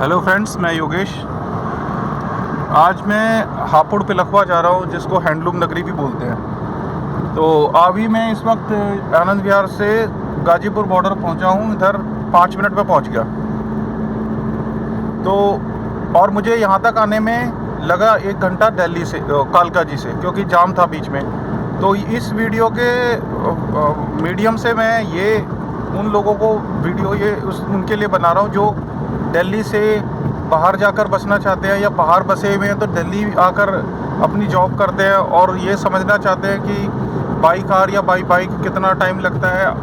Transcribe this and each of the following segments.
Hello friends, मैं योगेश। आज मैं हापुड़ पिलखवा जा रहा हूँ, जिसको हैंडलूम नगरी भी बोलते हैं। तो अभी मैं इस वक्त आनंद विहार से गाजीपुर बॉर्डर पहुँचा हूँ। इधर 5 मिनट में पहुँच गया। तो और मुझे यहाँ तक आने में लगा 1 घंटा दिल्ली से, कालका जी से, क्योंकि जाम था बीच में। तो इस वीडियो के मीडियम से मैं ये उन लोगों को उनके लिए बना रहा हूँ जो दिल्ली से बाहर जाकर बसना चाहते हैं या बाहर बसे हुए हैं, तो दिल्ली आकर अपनी जॉब करते हैं और ये समझना चाहते हैं कि बाई कार या बाई बाइक कितना टाइम लगता है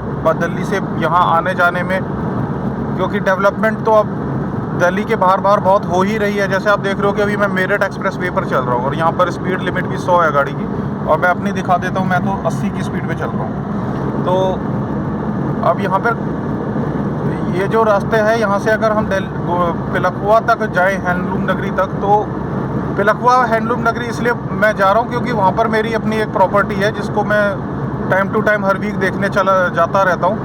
दिल्ली से यहाँ आने जाने में। क्योंकि डेवलपमेंट तो अब दिल्ली के बाहर बहुत हो ही रही है। जैसे आप देख रहे हो कि अभी मैं मेरठ एक्सप्रेस वे पर चल रहा हूँ और यहाँ पर स्पीड लिमिट भी 100 है गाड़ी की, और मैं अपनी दिखा देता हूँ, मैं तो 80 की स्पीड पे चल रहा हूँ। तो अब यहाँ पर ये जो रास्ते हैं, यहाँ से अगर हम पिलखवा तक जाएं, हैंडलूम नगरी तक, तो पिलखवा हैंडलूम नगरी इसलिए मैं जा रहा हूँ क्योंकि वहाँ पर मेरी अपनी एक प्रॉपर्टी है जिसको मैं टाइम टू टाइम हर वीक देखने जाता रहता हूँ।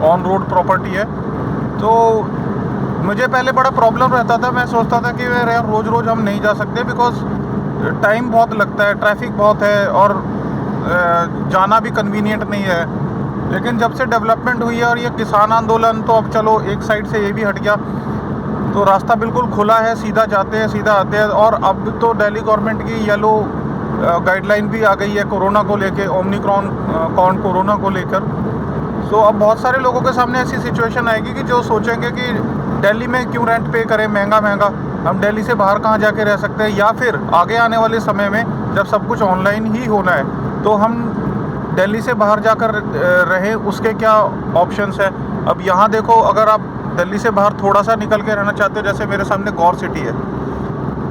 ऑन रोड प्रॉपर्टी है। तो मुझे पहले बड़ा प्रॉब्लम रहता था। मैं सोचता था कि यार रोज़ हम नहीं जा सकते, बिकॉज टाइम बहुत लगता है, ट्रैफिक बहुत है और जाना भी कन्वीनियंट नहीं है। लेकिन जब से डेवलपमेंट हुई है और ये किसान आंदोलन, तो अब चलो एक साइड से ये भी हट गया, तो रास्ता बिल्कुल खुला है, सीधा जाते हैं सीधा आते हैं। और अब तो दिल्ली गवर्नमेंट की येलो गाइडलाइन भी आ गई है कोरोना को लेके, ओमिक्रॉन कोरोना को लेकर। तो अब बहुत सारे लोगों के सामने ऐसी सिचुएशन आएगी कि जो सोचेंगे कि दिल्ली में क्यों रेंट पे करें महंगा, हम दिल्ली से बाहर कहाँ जाके रह सकते हैं, या फिर आगे आने वाले समय में जब सब कुछ ऑनलाइन ही होना है तो हम दिल्ली से बाहर जाकर रहें, उसके क्या ऑप्शंस है। अब यहाँ देखो, अगर आप दिल्ली से बाहर थोड़ा सा निकल के रहना चाहते हो, जैसे मेरे सामने गौर सिटी है,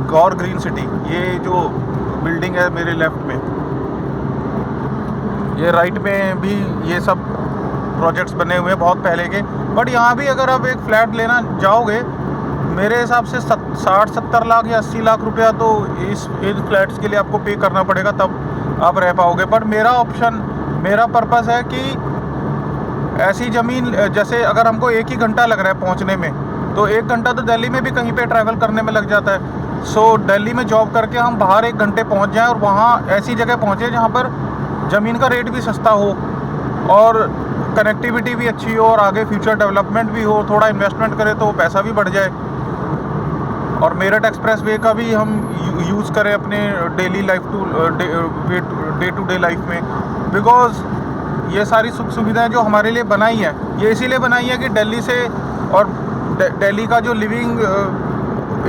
गौर ग्रीन सिटी, ये जो बिल्डिंग है मेरे लेफ्ट में, ये राइट में भी ये सब प्रोजेक्ट्स बने हुए हैं बहुत पहले के। बट यहाँ भी अगर आप एक फ्लैट लेना जाओगे, मेरे हिसाब से 60-70 लाख या 80 लाख रुपया तो इन फ्लैट्स के लिए आपको पे करना पड़ेगा, तब आप रह पाओगे। बट मेरा पर्पस है कि ऐसी ज़मीन, जैसे अगर हमको 1 ही घंटा लग रहा है पहुंचने में, तो 1 घंटा तो दिल्ली में भी कहीं पे ट्रैवल करने में लग जाता है। सो दिल्ली में जॉब करके हम बाहर 1 घंटे पहुंच जाएं और वहाँ ऐसी जगह पहुँचे जहाँ पर ज़मीन का रेट भी सस्ता हो और कनेक्टिविटी भी अच्छी हो और आगे फ्यूचर डेवलपमेंट भी हो। थोड़ा इन्वेस्टमेंट करें तो पैसा भी बढ़ जाए, और मेरठ एक्सप्रेस वे का भी हम यूज़ करें अपने daily life day to day life में। बिकॉज़ ये सारी सुख सुविधाएं जो हमारे लिए बनाई है, ये इसीलिए बनाई है कि दिल्ली से, और दिल्ली का जो लिविंग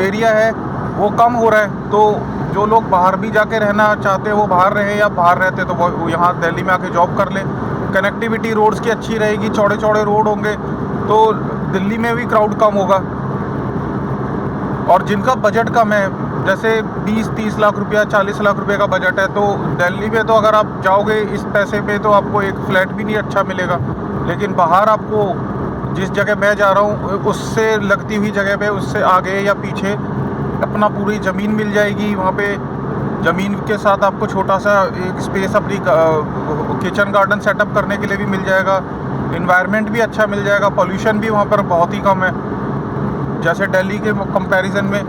एरिया है वो कम हो रहा है। तो जो लोग बाहर भी जाके रहना चाहते हैं वो बाहर रहें, या बाहर रहते तो वो यहाँ दिल्ली में आके जॉब कर लें। कनेक्टिविटी रोड्स की अच्छी रहेगी, चौड़े चौड़े रोड होंगे तो दिल्ली में भी क्राउड कम होगा। और जिनका बजट कम है, जैसे 20-30 लाख रुपया, 40 लाख रुपए का बजट है, तो दिल्ली में तो अगर आप जाओगे इस पैसे पे तो आपको एक फ्लैट भी नहीं अच्छा मिलेगा। लेकिन बाहर आपको जिस जगह मैं जा रहा हूँ उससे लगती हुई जगह पे, उससे आगे या पीछे अपना पूरी ज़मीन मिल जाएगी। वहाँ पे ज़मीन के साथ आपको छोटा सा एक स्पेस अपनी किचन गार्डन सेटअप करने के लिए भी मिल जाएगा। इन्वायरमेंट भी अच्छा मिल जाएगा, पॉल्यूशन भी वहाँ पर बहुत ही कम है जैसे दिल्ली के कंपैरिजन में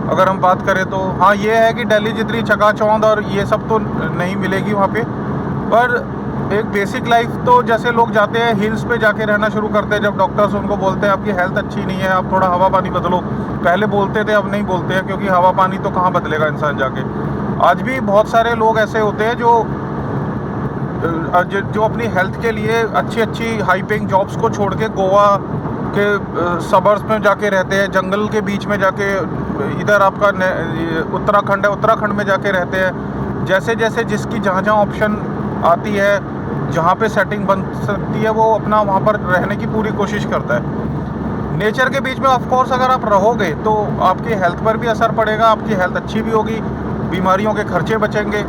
अगर हम बात करें तो। हाँ, ये है कि दिल्ली जितनी चकाचौंध और ये सब तो नहीं मिलेगी वहाँ पे, पर एक बेसिक लाइफ तो जैसे लोग जाते हैं हिल्स पे जाके रहना शुरू करते हैं, जब डॉक्टर्स उनको बोलते हैं आपकी हेल्थ अच्छी नहीं है, आप थोड़ा हवा पानी बदलो। पहले बोलते थे, अब नहीं बोलते हैं, क्योंकि हवा पानी तो कहाँ बदलेगा इंसान जाके। आज भी बहुत सारे लोग ऐसे होते हैं जो अपनी हेल्थ के लिए अच्छी हाई पेइंग जॉब्स को छोड़ के गोवा के सबर्ब्स में जाके रहते हैं, जंगल के बीच में जाके, इधर आपका उत्तराखंड है, उत्तराखंड में जाके रहते हैं। जैसे जैसे जिसकी जहाँ ऑप्शन आती है, जहाँ पे सेटिंग बन सकती है, वो अपना वहाँ पर रहने की पूरी कोशिश करता है। नेचर के बीच में ऑफ कोर्स अगर आप रहोगे तो आपकी हेल्थ पर भी असर पड़ेगा, आपकी हेल्थ अच्छी भी होगी, बीमारियों के खर्चे बचेंगे।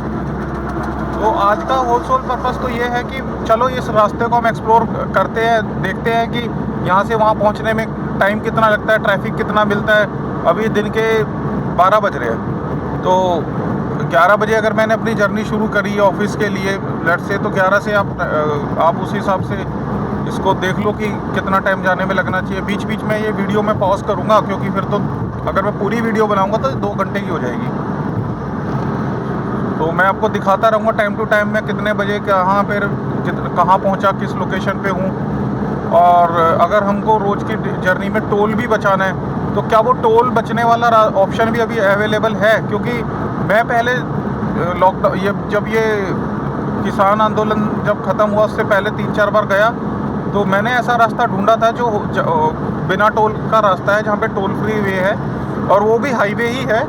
तो आज का होल पर्पस तो ये है कि चलो इस रास्ते को हम एक्सप्लोर करते हैं, देखते हैं कि यहाँ से वहाँ पहुँचने में टाइम कितना लगता है, ट्रैफिक कितना मिलता है। अभी दिन के 12 बज रहे हैं, तो 11 बजे अगर मैंने अपनी जर्नी शुरू करी ऑफिस के लिए लेट्स से, तो 11 से आप उस हिसाब से इसको देख लो कि कितना टाइम जाने में लगना चाहिए। बीच बीच में ये वीडियो मैं पॉज करूँगा, क्योंकि फिर तो अगर मैं पूरी वीडियो बनाऊँगा तो 2 घंटे की हो जाएगी। तो मैं आपको दिखाता रहूँगा टाइम टू टाइम मैं कितने बजे कहाँ पर कहाँ पहुँचा, किस लोकेशन पे हूँ। और अगर हमको रोज़ की जर्नी में टोल भी बचाना है तो क्या वो टोल बचने वाला ऑप्शन भी अभी अवेलेबल है, क्योंकि मैं पहले लॉकडाउन जब ये किसान आंदोलन जब ख़त्म हुआ उससे पहले 3-4 बार गया, तो मैंने ऐसा रास्ता ढूंढा था जो बिना टोल का रास्ता है, जहाँ पे टोल फ्री वे है और वो भी हाईवे ही है,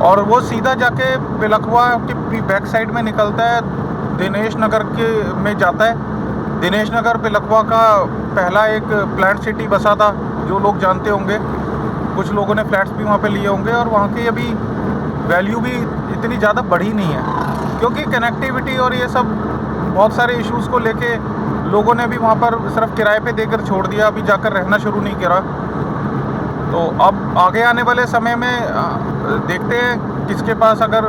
और वो सीधा जाके पिलखवा की बैक साइड में निकलता है, दिनेश नगर के में जाता है। दिनेश नगर पिलखवा का पहला एक प्लांट सिटी बसा था, जो लोग जानते होंगे। कुछ लोगों ने फ्लैट्स भी वहाँ पे लिए होंगे, और वहाँ की अभी वैल्यू भी इतनी ज़्यादा बढ़ी नहीं है, क्योंकि कनेक्टिविटी और ये सब बहुत सारे इश्यूज़ को लेके लोगों ने भी वहाँ पर सिर्फ किराए पे देकर छोड़ दिया, अभी जाकर रहना शुरू नहीं करा। तो अब आगे आने वाले समय में देखते हैं किसके पास अगर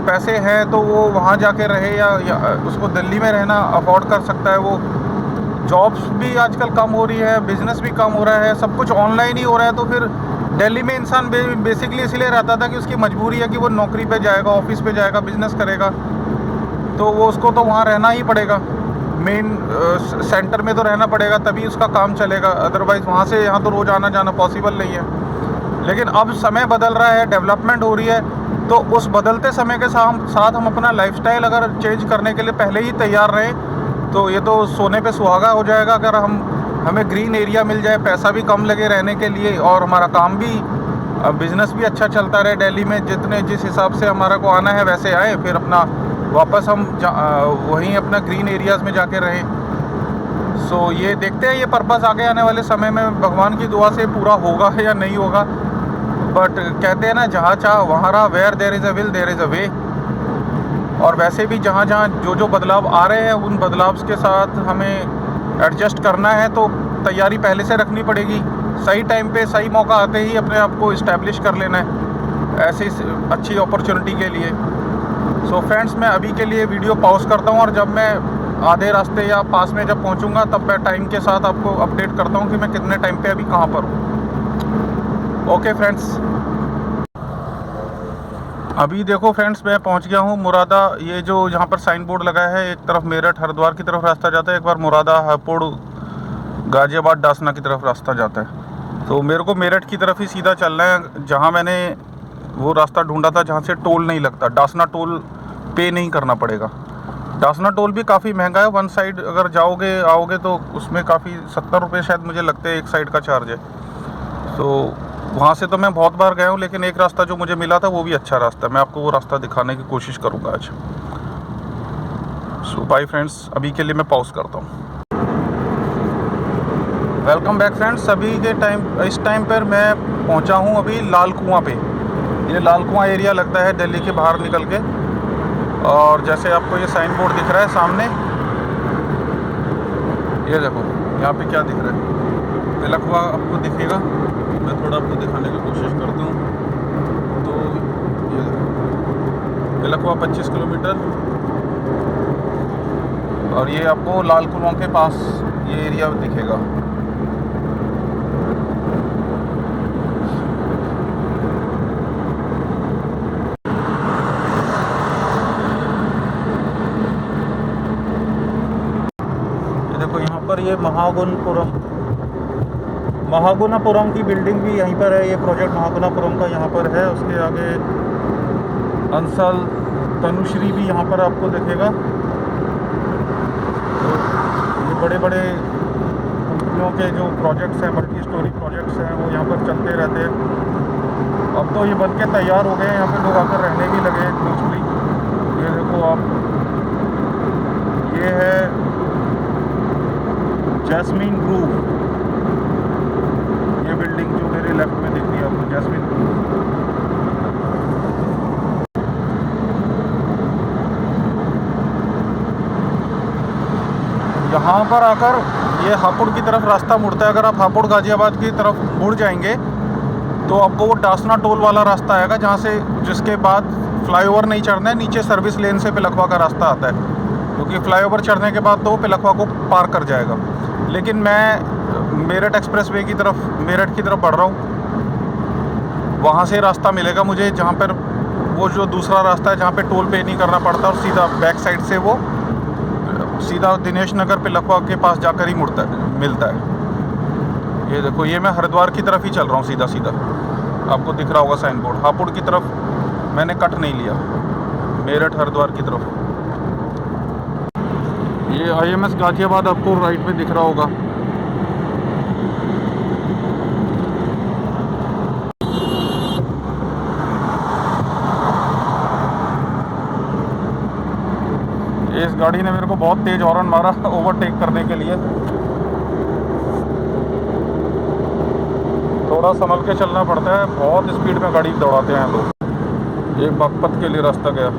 पैसे हैं तो वो वहाँ जाके रहे, या उसको दिल्ली में रहना अफोर्ड कर सकता है। वो जॉब्स भी आजकल कम हो रही है, बिज़नेस भी कम हो रहा है, सब कुछ ऑनलाइन ही हो रहा है। तो फिर दिल्ली में इंसान बेसिकली इसलिए रहता था कि उसकी मजबूरी है कि वो नौकरी पे जाएगा, ऑफिस पे जाएगा, बिज़नेस करेगा, तो वो उसको तो वहाँ रहना ही पड़ेगा। मेन सेंटर में तो रहना पड़ेगा, तभी उसका काम चलेगा। अदरवाइज़ वहाँ से यहाँ तो रोज़ आना जाना पॉसिबल नहीं है। लेकिन अब समय बदल रहा है, डेवलपमेंट हो रही है, तो उस बदलते समय के साथ हम अपना लाइफस्टाइल अगर चेंज करने के लिए पहले ही तैयार रहें तो ये तो सोने पे सुहागा हो जाएगा। अगर हमें ग्रीन एरिया मिल जाए, पैसा भी कम लगे रहने के लिए, और हमारा काम भी बिज़नेस भी अच्छा चलता रहे दिल्ली में, जिस हिसाब से हमारा को आना है वैसे आए, फिर अपना वापस हम वहीं अपना ग्रीन एरियाज़ में जाके रहें। सो ये देखते हैं, ये पर्पस आगे आने वाले समय में भगवान की दुआ से पूरा होगा या नहीं होगा। बट कहते हैं ना, जहाँ चाह वहाँ रहा, where there is a will there is a way. और वैसे भी जहाँ जहाँ जो बदलाव आ रहे हैं, उन बदलाव के साथ हमें एडजस्ट करना है, तो तैयारी पहले से रखनी पड़ेगी। सही टाइम पे सही मौका आते ही अपने आप को इस्टेब्लिश कर लेना है ऐसी अच्छी अपॉर्चुनिटी के लिए। सो फ्रेंड्स, मैं अभी के लिए वीडियो पॉज करता हूँ, और जब मैं आधे रास्ते या पास में जब पहुँचूँगा तब मैं टाइम के साथ आपको अपडेट करता हूँ कि मैं कितने टाइम पे अभी कहाँ पर हूँ। ओके फ्रेंड्स, अभी देखो फ्रेंड्स, मैं पहुंच गया हूं मुरादा। ये जो यहाँ पर साइन बोर्ड लगा है, एक तरफ मेरठ हरिद्वार की तरफ रास्ता जाता है, एक बार मुरादा हापुड़ गाजियाबाद डासना की तरफ रास्ता जाता है। तो मेरे को मेरठ की तरफ ही सीधा चलना है, जहाँ मैंने वो रास्ता ढूंढा था जहाँ से टोल नहीं लगता। डासना टोल पे नहीं करना पड़ेगा। डासना टोल भी काफ़ी महंगा है, वन साइड अगर आओगे तो उसमें काफ़ी 70 रुपये शायद मुझे लगते हैं, एक साइड का चार्ज है। तो वहाँ से तो मैं बहुत बार गया हूँ, लेकिन एक रास्ता जो मुझे मिला था वो भी अच्छा रास्ता है। मैं आपको वो रास्ता दिखाने की कोशिश करूँगा आज। सो बाय फ्रेंड्स, अभी के लिए मैं पॉज करता हूँ। Welcome back friends. अभी के इस टाइम पर मैं पहुँचा हूँ अभी लाल कुआँ पे। ये लाल कुआँ एरिया लगता है दिल्ली के बाहर निकल के, और जैसे आपको ये साइन बोर्ड दिख रहा है सामने, ये देखो यहाँ पे क्या दिख रहा है, पिलखवा आपको दिखेगा। मैं थोड़ा आपको दिखाने की कोशिश करता हूँ। तो ये पिलखवा 25 किलोमीटर, और ये आपको लाल कुआं के पास ये एरिया दिखेगा। ये देखो यहाँ पर ये महागुनापुरम की बिल्डिंग भी यहीं पर है। ये प्रोजेक्ट महागुनापुरम का यहाँ पर है। उसके आगे अंसल तनुश्री भी यहाँ पर आपको दिखेगा। तो ये बड़े बड़े कंपनियों के जो प्रोजेक्ट्स हैं, मल्टी स्टोरी प्रोजेक्ट्स हैं, वो यहाँ पर चलते रहते हैं। अब तो ये बन के तैयार हो गए हैं, यहाँ पे लोग आकर रहने भी लगे मोस्टली। ये देखो आप, ये है जैस्मीन ग्रूव। ये बिल्डिंग जो मेरे लेफ्ट में दिख रही है आपको, जैस्मीन ग्रूव। यहाँ पर आकर ये हापुड़ की तरफ रास्ता मुड़ता है। अगर आप हापुड़ गाजियाबाद की तरफ मुड़ जाएंगे तो आपको वो डासना टोल वाला रास्ता आएगा, जिसके बाद फ्लाईओवर नहीं चढ़ना है, नीचे सर्विस लेन से पिलखवा का रास्ता आता है, क्योंकि फ्लाईओवर चढ़ने के बाद तो वो पिलखवा को पार कर जाएगा। लेकिन मैं मेरठ एक्सप्रेस वे की तरफ, मेरठ की तरफ बढ़ रहा हूँ। वहाँ से रास्ता मिलेगा मुझे जहाँ पर वो जो दूसरा रास्ता है जहाँ पे टोल पे नहीं करना पड़ता, और सीधा बैक साइड से वो सीधा दिनेश नगर पे लखवा के पास जाकर ही मिलता है। ये देखो, ये मैं हरिद्वार की तरफ ही चल रहा हूँ सीधा सीधा। आपको दिख रहा होगा साइन बोर्ड, हापुड़ की तरफ मैंने कट नहीं लिया, मेरठ हरिद्वार की तरफ। ये IMS गाजियाबाद आपको राइट में दिख रहा होगा। इस गाड़ी ने मेरे को बहुत तेज हॉर्न मारा ओवरटेक करने के लिए। थोड़ा संभल के चलना पड़ता है, बहुत स्पीड में गाड़ी दौड़ाते हैं लोग। एक बागपत के लिए रास्ता गया।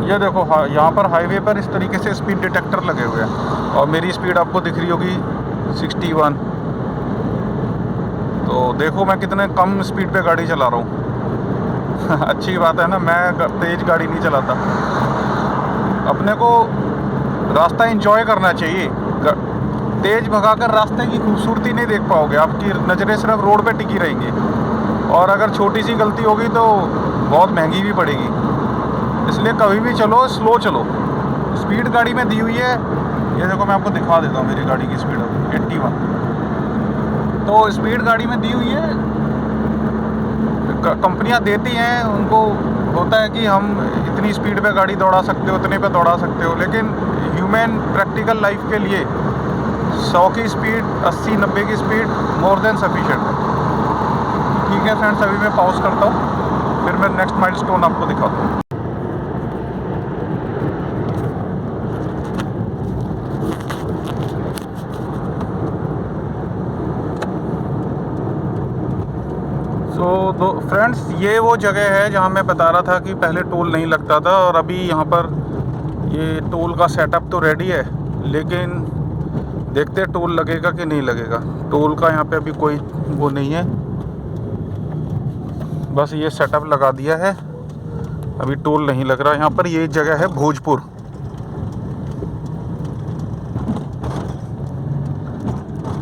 ये देखो, यहाँ पर हाईवे पर इस तरीके से स्पीड डिटेक्टर लगे हुए हैं, और मेरी स्पीड आपको दिख रही होगी 61। तो देखो मैं कितने कम स्पीड पे गाड़ी चला रहा हूँ। अच्छी बात है ना, मैं तेज़ गाड़ी नहीं चलाता। अपने को रास्ता एंजॉय करना चाहिए। तेज़ भगाकर रास्ते की खूबसूरती नहीं देख पाओगे, आपकी नज़रें सिर्फ रोड पे टिकी रहेंगी, और अगर छोटी सी गलती होगी तो बहुत महंगी भी पड़ेगी। इसलिए कभी भी चलो स्लो चलो। स्पीड गाड़ी में दी हुई है, ये देखो मैं आपको दिखा देता हूँ मेरी गाड़ी की स्पीड 81। तो स्पीड गाड़ी में दी हुई है, कंपनियां देती हैं, उनको होता है कि हम इतनी स्पीड पे गाड़ी दौड़ा सकते हो, इतने पे दौड़ा सकते हो, लेकिन ह्यूमन प्रैक्टिकल लाइफ के लिए 100 की स्पीड, 80-90 की स्पीड मोर देन सफिशिएंट है। ठीक है फ्रेंड्स, अभी मैं पॉज करता हूँ, फिर मैं नेक्स्ट माइलस्टोन आपको दिखाता हूँ। तो फ्रेंड्स, ये वो जगह है जहाँ मैं बता रहा था कि पहले टोल नहीं लगता था, और अभी यहाँ पर ये टोल का सेटअप तो रेडी है, लेकिन देखते हैं टोल लगेगा कि नहीं लगेगा। टोल का यहाँ पे अभी कोई वो नहीं है, बस ये सेटअप लगा दिया है, अभी टोल नहीं लग रहा। यहाँ पर ये जगह है भोजपुर।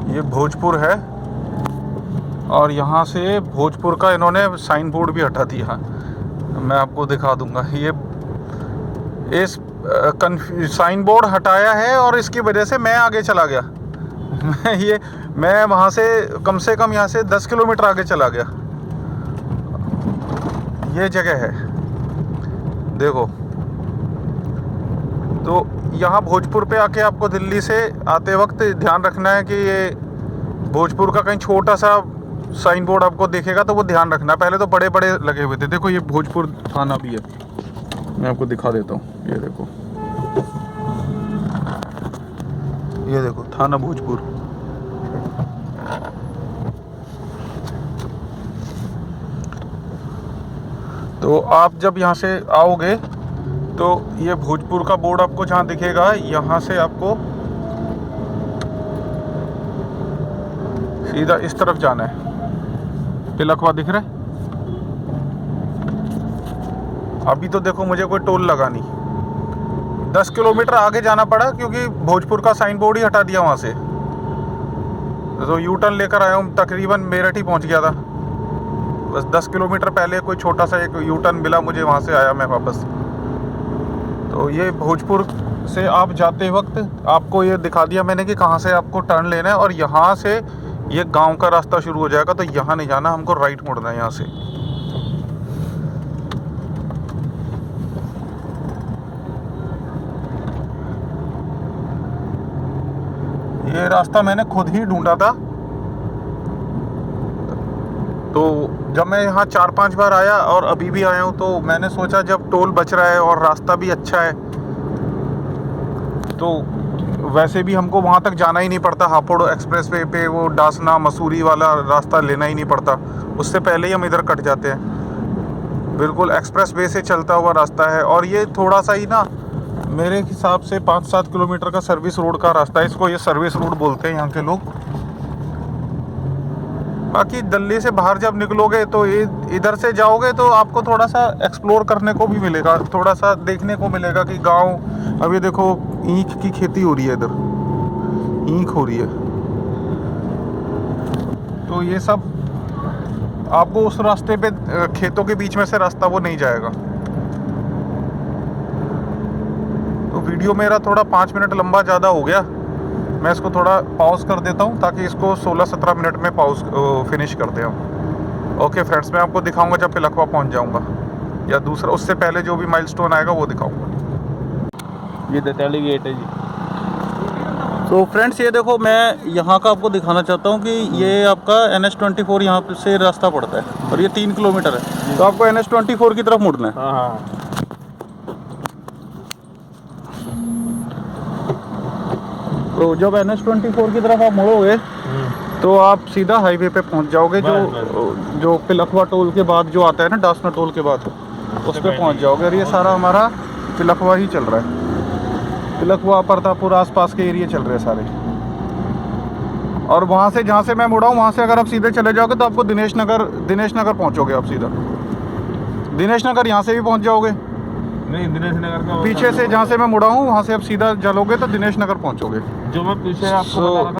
ये भोजपुर है, और यहाँ से भोजपुर का इन्होंने साइन बोर्ड भी हटा दिया। मैं आपको दिखा दूंगा। ये इस साइन बोर्ड हटाया है, और इसकी वजह से मैं आगे चला गया। मैं वहाँ से कम यहाँ से 10 किलोमीटर आगे चला गया। ये जगह है, देखो। तो यहाँ भोजपुर पे आके आपको दिल्ली से आते वक्त ध्यान रखना है कि ये भोजपुर का कहीं छोटा सा साइन बोर्ड आपको देखेगा तो वो ध्यान रखना। पहले तो बड़े बड़े लगे हुए थे। देखो, ये भोजपुर थाना भी है, मैं आपको दिखा देता हूँ। ये देखो थाना भोजपुर। तो आप जब यहाँ से आओगे तो ये भोजपुर का बोर्ड आपको जहाँ दिखेगा, यहाँ से आपको सीधा इस तरफ जाना है। लखवा दिख रहा है? अभी तो देखो मुझे कोई टोल लगा नहीं। 10 किलोमीटर आगे जाना पड़ा, क्योंकि भोजपुर का साइन बोर्ड ही हटा दिया वहाँ से। तो यू टर्न लेकर आया हूँ, तकरीबन मेरठ ही पहुँच गया था। बस 10 किलोमीटर पहले कोई छोटा सा एक यू टर्न मिला मुझे, वहाँ से आया मैं वापस। तो ये भोजपुर से आप जाते वक्त आपको ये दिखा दिया मैंने कि कहाँ से आपको टर्न लेना है, और यहाँ से ये गांव का रास्ता शुरू हो जाएगा। तो यहाँ नहीं जाना, हमको राइट मुड़ना है यहाँ से। ये रास्ता मैंने खुद ही ढूंढा था। तो जब मैं यहाँ 4-5 बार आया और अभी भी आया हूँ, तो मैंने सोचा जब टोल बच रहा है और रास्ता भी अच्छा है, तो वैसे भी हमको वहाँ तक जाना ही नहीं पड़ता। हापुड़ एक्सप्रेस वे पे वो डासना मसूरी वाला रास्ता लेना ही नहीं पड़ता, उससे पहले ही हम इधर कट जाते हैं। बिल्कुल एक्सप्रेस वे से चलता हुआ रास्ता है, और ये थोड़ा सा ही ना मेरे हिसाब से 5-7 किलोमीटर का सर्विस रोड का रास्ता है। इसको ये सर्विस रोड बोलते हैं यहाँ के लोग। बाकी दिल्ली से बाहर जब निकलोगे तो ये इधर से जाओगे तो आपको थोड़ा सा एक्सप्लोर करने को भी मिलेगा, थोड़ा सा देखने को मिलेगा कि गांव। अभी देखो ईख की खेती हो रही है, इधर ईख हो रही है। तो ये सब आपको उस रास्ते पे खेतों के बीच में से रास्ता वो नहीं जाएगा। तो वीडियो मेरा थोड़ा 5 मिनट लंबा ज़्यादा हो गया। मैं इसको थोड़ा पॉज कर देता हूँ ताकि इसको 16-17 मिनट में पॉज फिनिश करते हैं। ओके फ्रेंड्स, मैं आपको दिखाऊंगा जब पिलखवा पहुँच जाऊँगा, या दूसरा उससे पहले जो भी माइलस्टोन आएगा वो दिखाऊंगा। ये दताली गेट है जी। तो फ्रेंड्स ये देखो, मैं यहाँ का आपको दिखाना चाहता हूँ कि ये आपका NH24 यहाँ से रास्ता पड़ता है और ये 3 किलोमीटर है। तो आपको NH24 की तरफ मुड़ना है। हाँ। तो जब NH24 की तरफ आप मुड़ोगे तो आप सीधा हाईवे पे पहुंच जाओगे, जो पिलखवा टोल के बाद जो आता है ना, डासना टोल के बाद, उस पे पहुंच जाओगे। और ये सारा हमारा पिलखवा ही चल रहा है, पिलखवा प्रतापपुर आसपास के एरिया चल रहे हैं सारे। और वहाँ से जहाँ से मैं मुड़ा हूँ वहाँ से अगर आप सीधे चले जाओगे तो आपको दिनेश नगर पहुँचोगे आप सीधा। दिनेश नगर यहाँ से भी पहुँच जाओगे। नहीं, दिनेश नगर का पीछे से जहाँ से मैं मुड़ा हूँ वहाँ से आप सीधा चलोगे तो दिनेश नगर पहुँचोगे। जो मैं पीछे आपको बता रहा था।